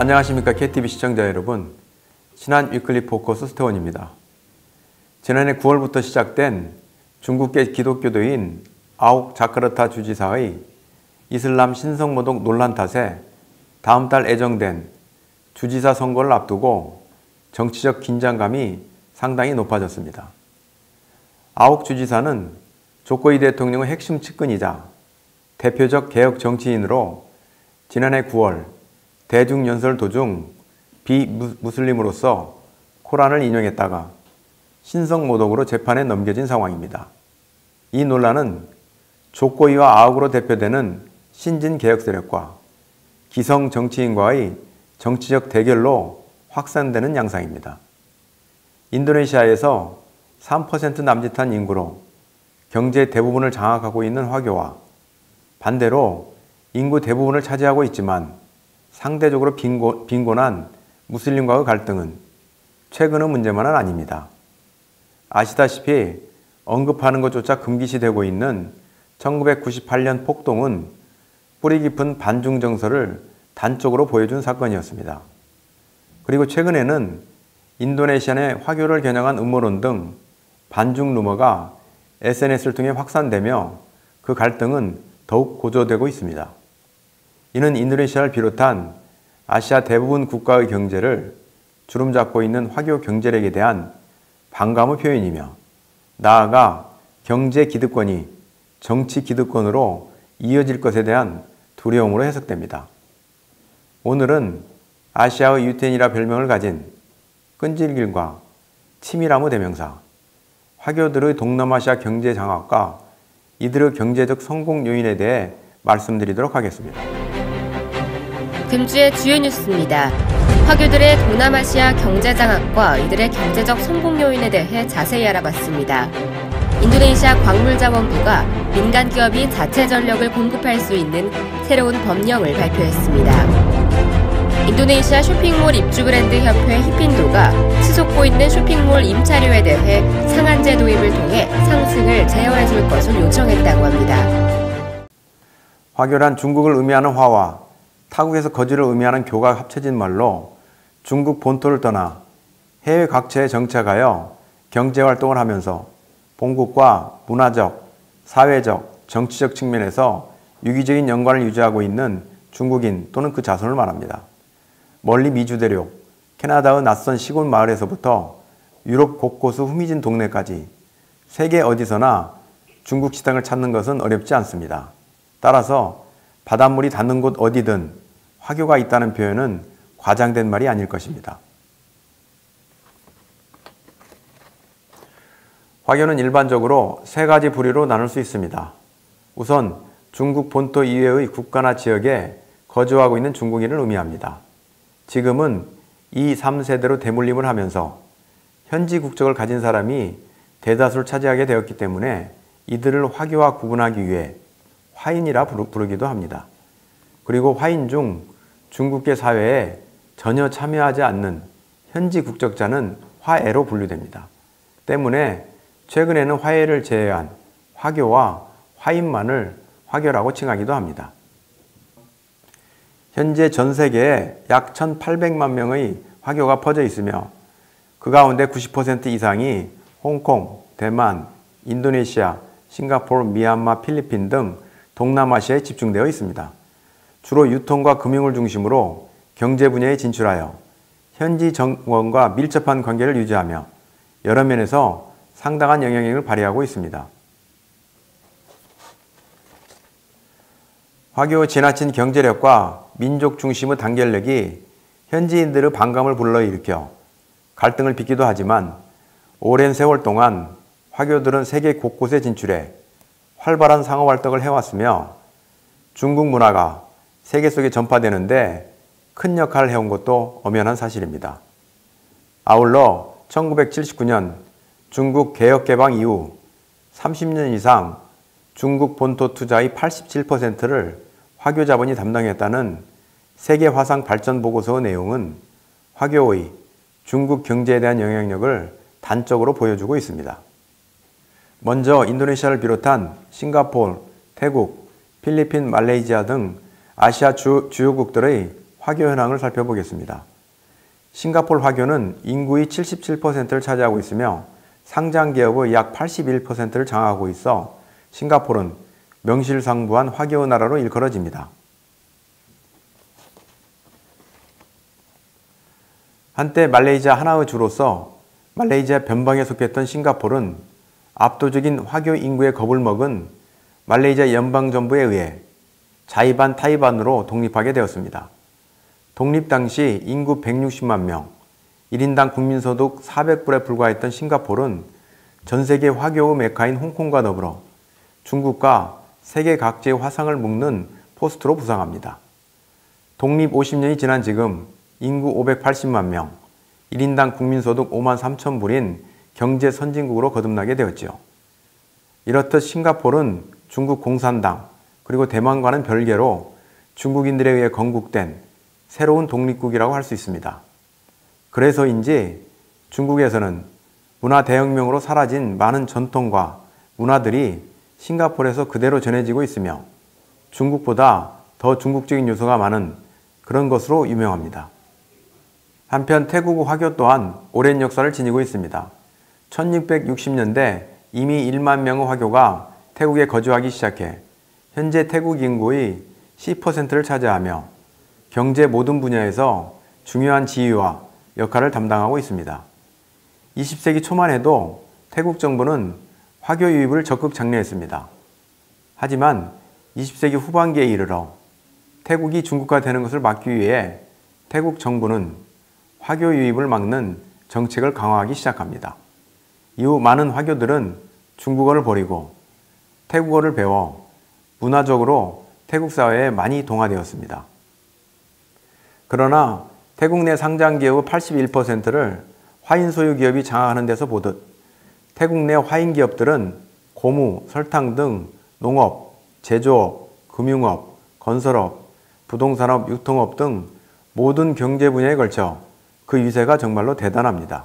안녕하십니까 KTV 시청자 여러분, 신한 위클리 포커스 스테원입니다. 지난해 9월부터 시작된 중국계 기독교도인 아욱 자카르타 주지사의 이슬람 신성모독 논란 탓에 다음 달 예정된 주지사 선거를 앞두고 정치적 긴장감이 상당히 높아졌습니다. 아욱 주지사는 조코이 대통령의 핵심 측근이자 대표적 개혁 정치인으로 지난해 9월 대중연설 도중 비무슬림으로서 코란을 인용했다가 신성모독으로 재판에 넘겨진 상황입니다. 이 논란은 조코이와 아욱으로 대표되는 신진개혁 세력과 기성 정치인과의 정치적 대결로 확산되는 양상입니다. 인도네시아에서 3% 남짓한 인구로 경제 대부분을 장악하고 있는 화교와 반대로 인구 대부분을 차지하고 있지만 상대적으로 빈곤한 무슬림과의 갈등은 최근의 문제만은 아닙니다. 아시다시피 언급하는 것조차 금기시되고 있는 1998년 폭동은 뿌리 깊은 반중 정서를 단적으로 보여준 사건이었습니다. 그리고 최근에는 인도네시아 내 화교를 겨냥한 음모론 등 반중 루머가 SNS를 통해 확산되며 그 갈등은 더욱 고조되고 있습니다. 이는 인도네시아를 비롯한 아시아 대부분 국가의 경제를 주름잡고 있는 화교 경제력에 대한 반감의 표현이며 나아가 경제 기득권이 정치 기득권으로 이어질 것에 대한 두려움으로 해석됩니다. 오늘은 아시아의 유태인이라 별명을 가진 끈질김과 치밀함의 대명사, 화교들의 동남아시아 경제 장악과 이들의 경제적 성공 요인에 대해 말씀드리도록 하겠습니다. 금주의 주요 뉴스입니다. 화교들의 동남아시아 경제 장악과 이들의 경제적 성공 요인에 대해 자세히 알아봤습니다. 인도네시아 광물자원부가 민간 기업이 자체 전력을 공급할 수 있는 새로운 법령을 발표했습니다. 인도네시아 쇼핑몰 입주 브랜드 협회 히핀도가 치솟고 있는 쇼핑몰 임차료에 대해 상한제 도입을 통해 상승을 제어해줄 것을 요청했다고 합니다. 화교란 중국을 의미하는 화와 타국에서 거주를 의미하는 교가 합쳐진 말로 중국 본토를 떠나 해외 각처에 정착하여 경제활동을 하면서 본국과 문화적, 사회적, 정치적 측면에서 유기적인 연관을 유지하고 있는 중국인 또는 그 자손을 말합니다. 멀리 미주 대륙, 캐나다의 낯선 시골 마을에서부터 유럽 곳곳의 후미진 동네까지 세계 어디서나 중국 식당을 찾는 것은 어렵지 않습니다. 따라서 바닷물이 닿는 곳 어디든 화교가 있다는 표현은 과장된 말이 아닐 것입니다. 화교는 일반적으로 세 가지 부류로 나눌 수 있습니다. 우선 중국 본토 이외의 국가나 지역에 거주하고 있는 중국인을 의미합니다. 지금은 2, 3세대로 대물림을 하면서 현지 국적을 가진 사람이 대다수를 차지하게 되었기 때문에 이들을 화교와 구분하기 위해 화인이라 부르기도 합니다. 그리고 화인 중 중국계 사회에 전혀 참여하지 않는 현지 국적자는 화애로 분류됩니다. 때문에 최근에는 화애를 제외한 화교와 화인만을 화교라고 칭하기도 합니다. 현재 전 세계에 약 1,800만 명의 화교가 퍼져 있으며 그 가운데 90% 이상이 홍콩, 대만, 인도네시아, 싱가포르, 미얀마, 필리핀 등 동남아시아에 집중되어 있습니다. 주로 유통과 금융을 중심으로 경제 분야에 진출하여 현지 정권과 밀접한 관계를 유지하며 여러 면에서 상당한 영향력을 발휘하고 있습니다. 화교의 지나친 경제력과 민족 중심의 단결력이 현지인들의 반감을 불러일으켜 갈등을 빚기도 하지만 오랜 세월 동안 화교들은 세계 곳곳에 진출해 활발한 상호활동을 해왔으며 중국 문화가 세계 속에 전파되는데 큰 역할을 해온 것도 엄연한 사실입니다. 아울러 1979년 중국 개혁개방 이후 30년 이상 중국 본토 투자의 87%를 화교 자본이 담당했다는 세계화상발전보고서의 내용은 화교의 중국 경제에 대한 영향력을 단적으로 보여주고 있습니다. 먼저 인도네시아를 비롯한 싱가포르, 태국, 필리핀, 말레이시아 등 아시아 주요국들의 화교 현황을 살펴보겠습니다. 싱가포르 화교는 인구의 77%를 차지하고 있으며 상장 기업의 약 81%를 장악하고 있어 싱가포르는 명실상부한 화교 나라로 일컬어집니다. 한때 말레이시아 하나의 주로서 말레이시아 변방에 속했던 싱가포르는 압도적인 화교 인구의 겁을 먹은 말레이시아 연방정부에 의해 자이반 타이반으로 독립하게 되었습니다. 독립 당시 인구 160만 명, 1인당 국민소득 400불에 불과했던 싱가포르는 전세계 화교의 메카인 홍콩과 더불어 중국과 세계 각지의 화상을 묶는 포스트로 부상합니다. 독립 50년이 지난 지금 인구 580만 명, 1인당 국민소득 5만 3천 불인 경제 선진국으로 거듭나게 되었죠. 이렇듯 싱가포르는 중국 공산당 그리고 대만과는 별개로 중국인들에 의해 건국된 새로운 독립국이라고 할 수 있습니다. 그래서인지 중국에서는 문화 대혁명으로 사라진 많은 전통과 문화들이 싱가포르에서 그대로 전해지고 있으며 중국보다 더 중국적인 요소가 많은 그런 것으로 유명합니다. 한편 태국 화교 또한 오랜 역사를 지니고 있습니다. 1660년대 이미 1만 명의 화교가 태국에 거주하기 시작해 현재 태국 인구의 10%를 차지하며 경제 모든 분야에서 중요한 지위와 역할을 담당하고 있습니다. 20세기 초만 해도 태국 정부는 화교 유입을 적극 장려했습니다. 하지만 20세기 후반기에 이르러 태국이 중국화되는 것을 막기 위해 태국 정부는 화교 유입을 막는 정책을 강화하기 시작합니다. 이후 많은 화교들은 중국어를 버리고 태국어를 배워 문화적으로 태국 사회에 많이 동화되었습니다. 그러나 태국 내 상장 기업의 81%를 화인 소유 기업이 장악하는 데서 보듯 태국 내 화인 기업들은 고무, 설탕 등 농업, 제조업, 금융업, 건설업, 부동산업, 유통업 등 모든 경제 분야에 걸쳐 그 위세가 정말로 대단합니다.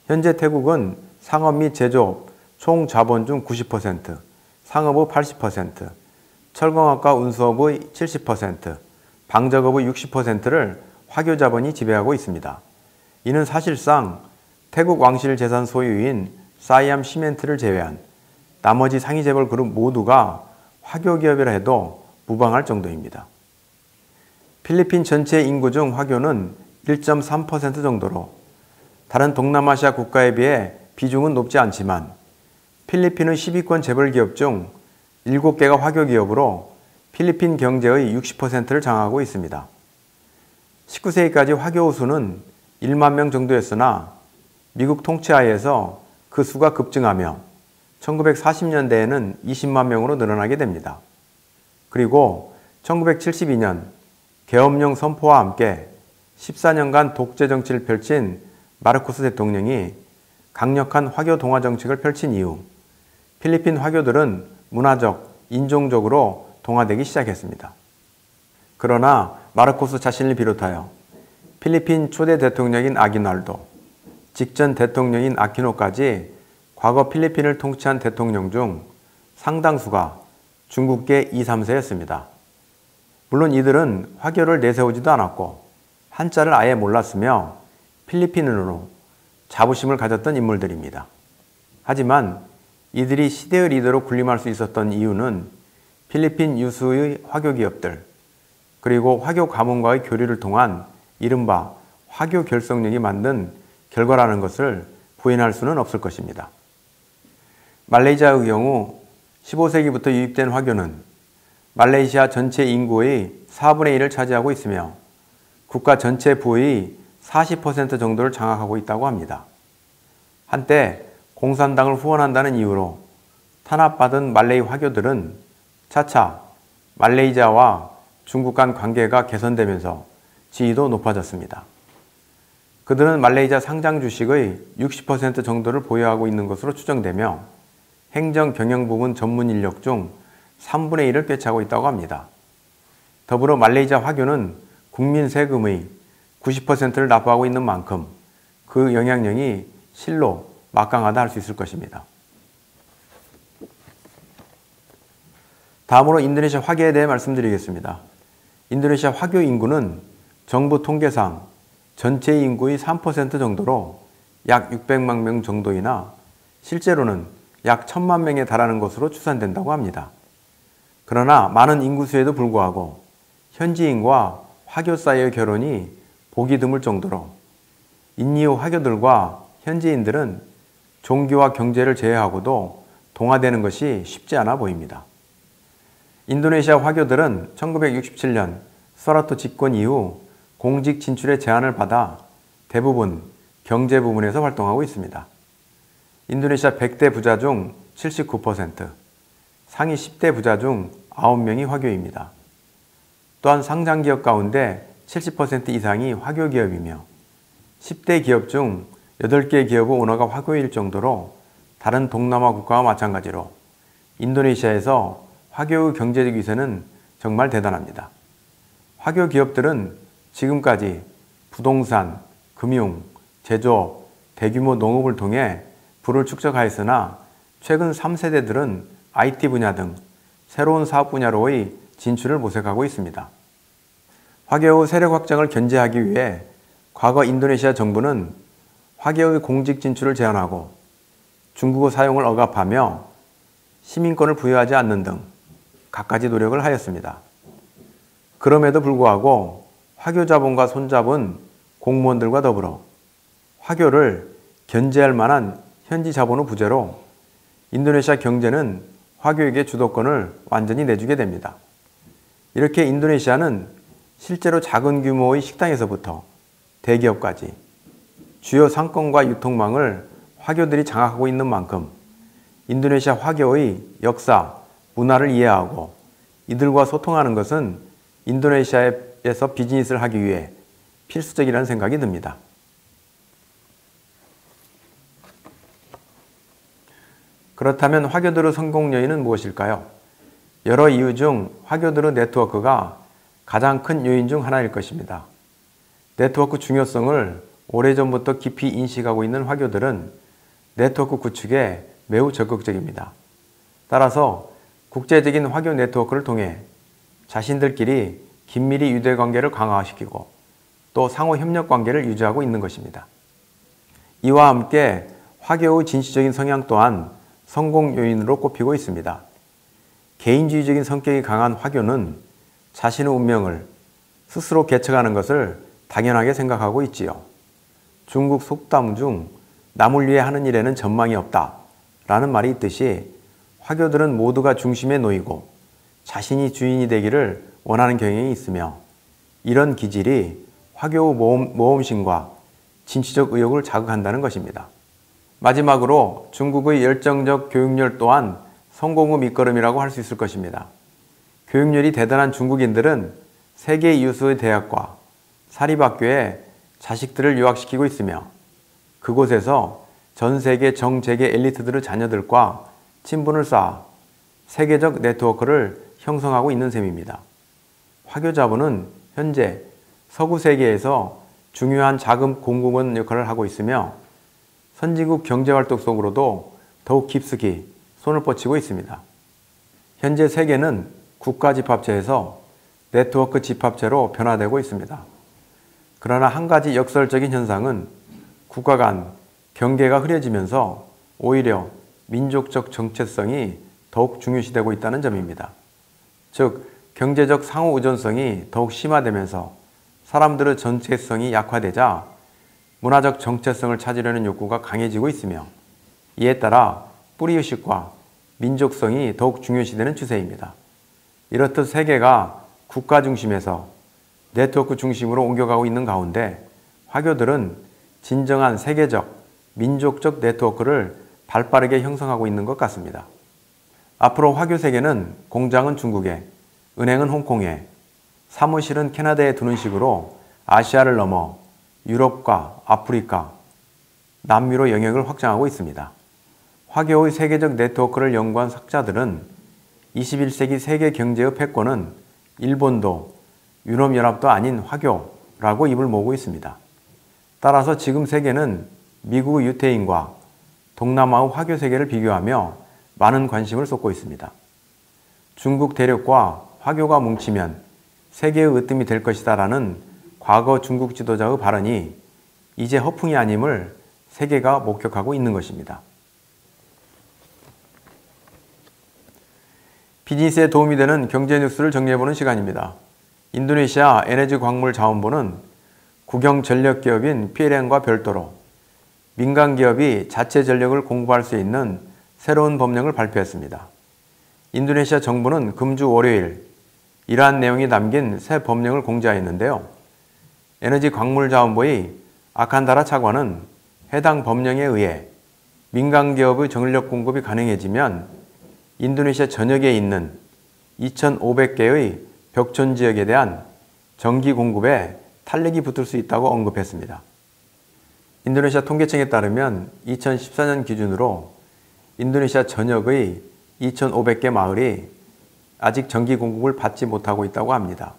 현재 태국은 상업 및 제조업 총 자본 중 90%, 상업의 80%, 철공업과 운수업의 70%, 방적업의 60%를 화교 자본이 지배하고 있습니다. 이는 사실상 태국 왕실 재산 소유인 사이암 시멘트를 제외한 나머지 상위 재벌 그룹 모두가 화교 기업이라 해도 무방할 정도입니다. 필리핀 전체 인구 중 화교는 1.3% 정도로 다른 동남아시아 국가에 비해 비중은 높지 않지만 필리핀의 10위권 재벌 기업 중 7개가 화교 기업으로 필리핀 경제의 60%를 장악하고 있습니다. 19세기까지 화교 수는 1만 명 정도였으나 미국 통치하에서 그 수가 급증하며 1940년대에는 20만 명으로 늘어나게 됩니다. 그리고 1972년 계엄령 선포와 함께 14년간 독재 정치를 펼친 마르코스 대통령이 강력한 화교 동화 정책을 펼친 이후 필리핀 화교들은 문화적, 인종적으로 동화되기 시작했습니다. 그러나 마르코스 자신을 비롯하여 필리핀 초대 대통령인 아기날도, 직전 대통령인 아키노까지 과거 필리핀을 통치한 대통령 중 상당수가 중국계 2, 3세였습니다. 물론 이들은 화교를 내세우지도 않았고 한자를 아예 몰랐으며 필리핀으로 자부심을 가졌던 인물들입니다. 하지만 이들이 시대의 리더로 군림할 수 있었던 이유는 필리핀 유수의 화교 기업들, 그리고 화교 가문과의 교류를 통한 이른바 화교 결속력이 만든 결과라는 것을 부인할 수는 없을 것입니다. 말레이시아의 경우 15세기부터 유입된 화교는 말레이시아 전체 인구의 4분의 1을 차지하고 있으며 국가 전체 부의 40% 정도를 장악하고 있다고 합니다. 한때 공산당을 후원한다는 이유로 탄압받은 말레이 화교들은 차차 말레이시아와 중국 간 관계가 개선되면서 지위도 높아졌습니다. 그들은 말레이시아 상장 주식의 60% 정도를 보유하고 있는 것으로 추정되며 행정 경영 부문 전문 인력 중 3분의 1을 꿰차고 있다고 합니다. 더불어 말레이시아 화교는 국민 세금의 90%를 납부하고 있는 만큼 그 영향력이 실로 막강하다 할 수 있을 것입니다. 다음으로 인도네시아 화교에 대해 말씀드리겠습니다. 인도네시아 화교 인구는 정부 통계상 전체 인구의 3% 정도로 약 600만 명 정도이나 실제로는 약 1000만 명에 달하는 것으로 추산된다고 합니다. 그러나 많은 인구수에도 불구하고 현지인과 화교 사이의 결혼이 보기 드물 정도로 인이후 화교들과 현지인들은 종교와 경제를 제외하고도 동화되는 것이 쉽지 않아 보입니다. 인도네시아 화교들은 1967년 수하르토 집권 이후 공직 진출의 제안을 받아 대부분 경제 부문에서 활동하고 있습니다. 인도네시아 100대 부자 중 79%, 상위 10대 부자 중 9명이 화교입니다. 또한 상장 기업 가운데 70% 이상이 화교 기업이며 10대 기업 중 8개 기업의 오너가 화교일 정도로 다른 동남아 국가와 마찬가지로 인도네시아에서 화교의 경제적 위세는 정말 대단합니다. 화교 기업들은 지금까지 부동산, 금융, 제조업, 대규모 농업을 통해 부를 축적하였으나 최근 3세대들은 IT 분야 등 새로운 사업 분야로의 진출을 모색하고 있습니다. 화교의 세력 확장을 견제하기 위해 과거 인도네시아 정부는 화교의 공직 진출을 제한하고 중국어 사용을 억압하며 시민권을 부여하지 않는 등 갖가지 노력을 하였습니다. 그럼에도 불구하고 화교 자본과 손잡은 공무원들과 더불어 화교를 견제할 만한 현지 자본의 부재로 인도네시아 경제는 화교에게 주도권을 완전히 내주게 됩니다. 이렇게 인도네시아는 실제로 작은 규모의 식당에서부터 대기업까지 주요 상권과 유통망을 화교들이 장악하고 있는 만큼 인도네시아 화교의 역사, 문화를 이해하고 이들과 소통하는 것은 인도네시아에서 비즈니스를 하기 위해 필수적이라는 생각이 듭니다. 그렇다면 화교들의 성공 요인은 무엇일까요? 여러 이유 중 화교들의 네트워크가 가장 큰 요인 중 하나일 것입니다. 네트워크 중요성을 오래전부터 깊이 인식하고 있는 화교들은 네트워크 구축에 매우 적극적입니다. 따라서 국제적인 화교 네트워크를 통해 자신들끼리 긴밀히 유대관계를 강화시키고 또 상호 협력 관계를 유지하고 있는 것입니다. 이와 함께 화교의 진취적인 성향 또한 성공 요인으로 꼽히고 있습니다. 개인주의적인 성격이 강한 화교는 자신의 운명을 스스로 개척하는 것을 당연하게 생각하고 있지요. 중국 속담 중 남을 위해 하는 일에는 전망이 없다 라는 말이 있듯이 화교들은 모두가 중심에 놓이고 자신이 주인이 되기를 원하는 경향이 있으며 이런 기질이 화교의 모험심과 진취적 의욕을 자극한다는 것입니다. 마지막으로 중국의 열정적 교육열 또한 성공의 밑거름이라고 할 수 있을 것입니다. 교육열이 대단한 중국인들은 세계 유수의 대학과 사립학교에 자식들을 유학시키고 있으며 그곳에서 전 세계 정재계 엘리트들의 자녀들과 친분을 쌓아 세계적 네트워크를 형성하고 있는 셈입니다. 화교 자본은 현재 서구 세계에서 중요한 자금 공급원 역할을 하고 있으며 선진국 경제활동 속으로도 더욱 깊숙이 손을 뻗치고 있습니다. 현재 세계는 국가집합체에서 네트워크 집합체로 변화되고 있습니다. 그러나 한 가지 역설적인 현상은 국가 간 경계가 흐려지면서 오히려 민족적 정체성이 더욱 중요시되고 있다는 점입니다. 즉, 경제적 상호 의존성이 더욱 심화되면서 사람들의 정체성이 약화되자 문화적 정체성을 찾으려는 욕구가 강해지고 있으며 이에 따라 뿌리의식과 민족성이 더욱 중요시되는 추세입니다. 이렇듯 세계가 국가 중심에서 네트워크 중심으로 옮겨가고 있는 가운데 화교들은 진정한 세계적, 민족적 네트워크를 발빠르게 형성하고 있는 것 같습니다. 앞으로 화교 세계는 공장은 중국에, 은행은 홍콩에, 사무실은 캐나다에 두는 식으로 아시아를 넘어 유럽과 아프리카, 남미로 영역을 확장하고 있습니다. 화교의 세계적 네트워크를 연구한 학자들은 21세기 세계 경제의 패권은 일본도 유럽연합도 아닌 화교라고 입을 모으고 있습니다. 따라서 지금 세계는 미국의 유태인과 동남아의 화교 세계를 비교하며 많은 관심을 쏟고 있습니다. 중국 대륙과 화교가 뭉치면 세계의 으뜸이 될 것이다 라는 과거 중국 지도자의 발언이 이제 허풍이 아님을 세계가 목격하고 있는 것입니다. 비즈니스에 도움이 되는 경제 뉴스를 정리해보는 시간입니다. 인도네시아 에너지광물자원부는 국영 전력기업인 PLN과 별도로 민간기업이 자체 전력을 공급할 수 있는 새로운 법령을 발표했습니다. 인도네시아 정부는 금주 월요일 이러한 내용이 담긴 새 법령을 공개하였는데요. 에너지광물자원부의 아칸다라 차관은 해당 법령에 의해 민간기업의 전력 공급이 가능해지면 인도네시아 전역에 있는 2,500개의 벽촌 지역에 대한 전기 공급에 탄력이 붙을 수 있다고 언급했습니다. 인도네시아 통계청에 따르면 2014년 기준으로 인도네시아 전역의 2,500개 마을이 아직 전기 공급을 받지 못하고 있다고 합니다.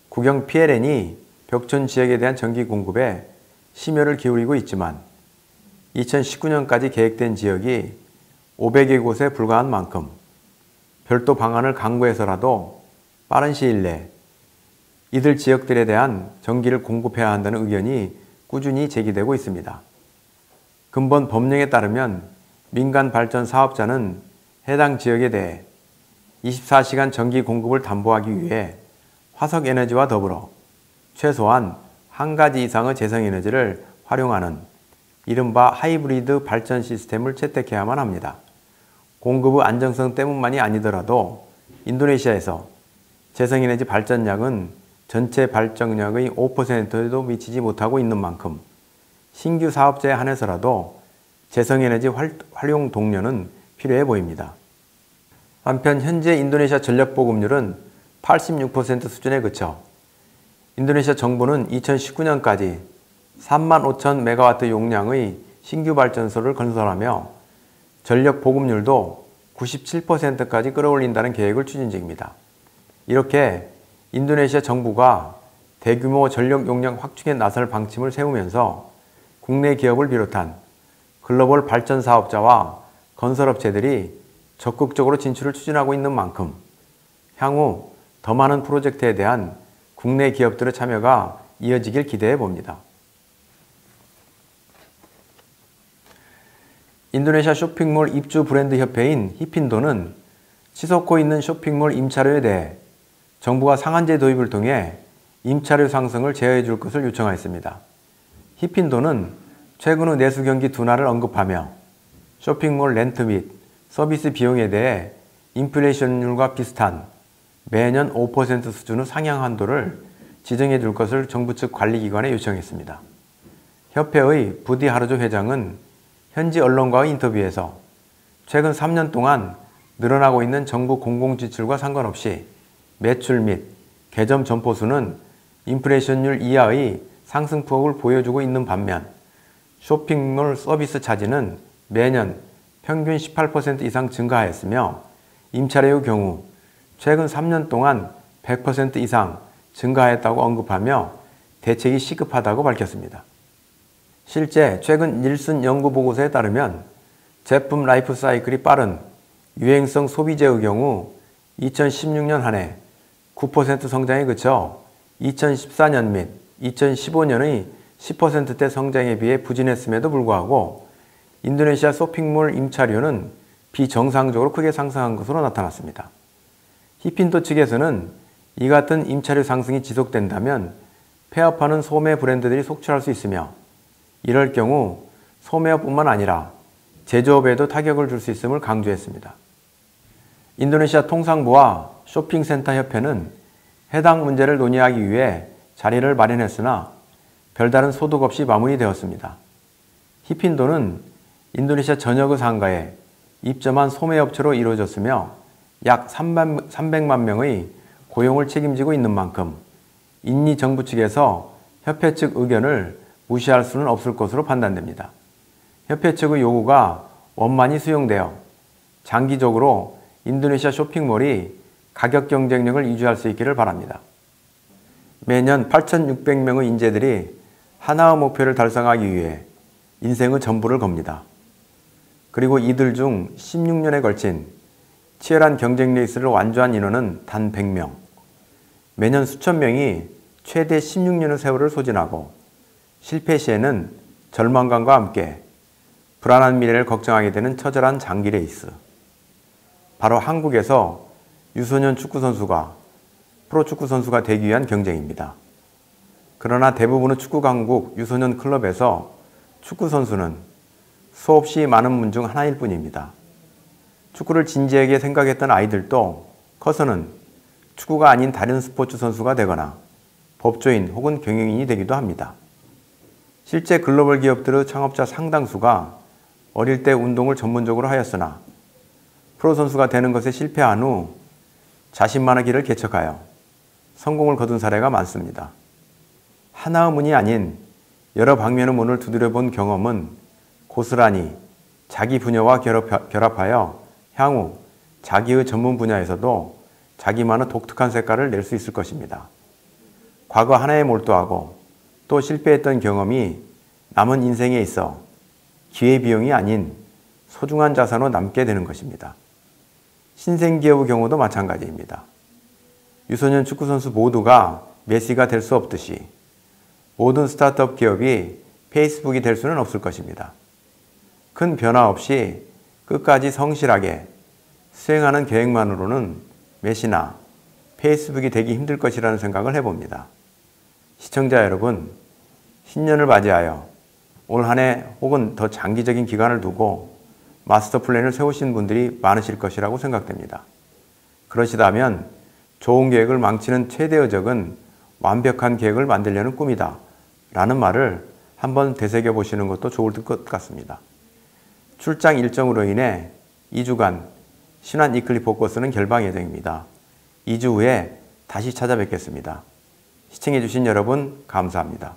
국영 PLN이 벽촌 지역에 대한 전기 공급에 심혈을 기울이고 있지만 2019년까지 계획된 지역이 500여 곳에 불과한 만큼 별도 방안을 강구해서라도 빠른 시일 내 이들 지역들에 대한 전기를 공급해야 한다는 의견이 꾸준히 제기되고 있습니다. 근본 법령에 따르면 민간 발전 사업자는 해당 지역에 대해 24시간 전기 공급을 담보하기 위해 화석에너지와 더불어 최소한 한 가지 이상의 재생에너지를 활용하는 이른바 하이브리드 발전 시스템을 채택해야만 합니다. 공급의 안정성 때문만이 아니더라도 인도네시아에서 재생에너지 발전량은 전체 발전량의 5%에도 미치지 못하고 있는 만큼 신규 사업자에 한해서라도 재생에너지 활용 동료는 필요해 보입니다. 한편 현재 인도네시아 전력 보급률은 86% 수준에 그쳐 인도네시아 정부는 2019년까지 35,000메가와트 용량의 신규 발전소를 건설하며 전력 보급률도 97%까지 끌어올린다는 계획을 추진 중입니다. 이렇게 인도네시아 정부가 대규모 전력 용량 확충에 나설 방침을 세우면서 국내 기업을 비롯한 글로벌 발전 사업자와 건설업체들이 적극적으로 진출을 추진하고 있는 만큼 향후 더 많은 프로젝트에 대한 국내 기업들의 참여가 이어지길 기대해 봅니다. 인도네시아 쇼핑몰 입주 브랜드 협회인 히핀도는 치솟고 있는 쇼핑몰 임차료에 대해 정부가 상한제 도입을 통해 임차료 상승을 제어해 줄 것을 요청하였습니다. 히핀도는 최근의 내수 경기 둔화를 언급하며 쇼핑몰 렌트 및 서비스 비용에 대해 인플레이션율과 비슷한 매년 5% 수준의 상향 한도를 지정해 줄 것을 정부 측 관리기관에 요청했습니다. 협회의 부디 하르조 회장은 현지 언론과의 인터뷰에서 최근 3년 동안 늘어나고 있는 정부 공공지출과 상관없이 매출 및 개점 점포 수는 인플레이션율 이하의 상승폭을 보여주고 있는 반면 쇼핑몰 서비스 차지는 매년 평균 18% 이상 증가하였으며 임차료의 경우 최근 3년 동안 100% 이상 증가했다고 언급하며 대책이 시급하다고 밝혔습니다. 실제 최근 닐슨 연구 보고서에 따르면 제품 라이프 사이클이 빠른 유행성 소비재의 경우 2016년 한 해 9% 성장에 그쳐 2014년 및 2015년의 10%대 성장에 비해 부진했음에도 불구하고 인도네시아 쇼핑몰 임차료는 비정상적으로 크게 상승한 것으로 나타났습니다. 히핀도 측에서는 이 같은 임차료 상승이 지속된다면 폐업하는 소매 브랜드들이 속출할 수 있으며 이럴 경우 소매업뿐만 아니라 제조업에도 타격을 줄 수 있음을 강조했습니다. 인도네시아 통상부와 쇼핑센터 협회는 해당 문제를 논의하기 위해 자리를 마련했으나 별다른 소득 없이 마무리되었습니다. 히핀도는 인도네시아 전역의 상가에 입점한 소매업체로 이루어졌으며 약 300만 명의 고용을 책임지고 있는 만큼 인니 정부 측에서 협회 측 의견을 무시할 수는 없을 것으로 판단됩니다. 협회 측의 요구가 원만히 수용되어 장기적으로 인도네시아 쇼핑몰이 가격 경쟁력을 유지할 수 있기를 바랍니다. 매년 8,600명의 인재들이 하나의 목표를 달성하기 위해 인생의 전부를 겁니다. 그리고 이들 중 16년에 걸친 치열한 경쟁 레이스를 완주한 인원은 단 100명. 매년 수천 명이 최대 16년의 세월을 소진하고 실패 시에는 절망감과 함께 불안한 미래를 걱정하게 되는 처절한 장기 레이스. 바로 한국에서 유소년 축구선수가 프로축구 선수가 되기 위한 경쟁입니다. 그러나 대부분의 축구 강국 유소년 클럽에서 축구 선수는 수없이 많은 분 중 하나일 뿐입니다. 축구를 진지하게 생각했던 아이들도 커서는 축구가 아닌 다른 스포츠 선수가 되거나 법조인 혹은 경영인이 되기도 합니다. 실제 글로벌 기업들의 창업자 상당수가 어릴 때 운동을 전문적으로 하였으나 프로 선수가 되는 것에 실패한 후 자신만의 길을 개척하여 성공을 거둔 사례가 많습니다. 하나의 문이 아닌 여러 방면의 문을 두드려본 경험은 고스란히 자기 분야와 결합하여 향후 자기의 전문 분야에서도 자기만의 독특한 색깔을 낼 수 있을 것입니다. 과거 하나에 몰두하고 또 실패했던 경험이 남은 인생에 있어 기회비용이 아닌 소중한 자산으로 남게 되는 것입니다. 신생기업의 경우도 마찬가지입니다. 유소년 축구선수 모두가 메시가 될 수 없듯이 모든 스타트업 기업이 페이스북이 될 수는 없을 것입니다. 큰 변화 없이 끝까지 성실하게 수행하는 계획만으로는 메시나 페이스북이 되기 힘들 것이라는 생각을 해봅니다. 시청자 여러분, 신년을 맞이하여 올 한 해 혹은 더 장기적인 기간을 두고 마스터 플랜을 세우신 분들이 많으실 것이라고 생각됩니다. 그러시다면 좋은 계획을 망치는 최대의 적은 완벽한 계획을 만들려는 꿈이다 라는 말을 한번 되새겨 보시는 것도 좋을 것 같습니다. 출장 일정으로 인해 2주간 신한 위클리 포커스는 결방 예정입니다. 2주 후에 다시 찾아뵙겠습니다. 시청해 주신 여러분 감사합니다.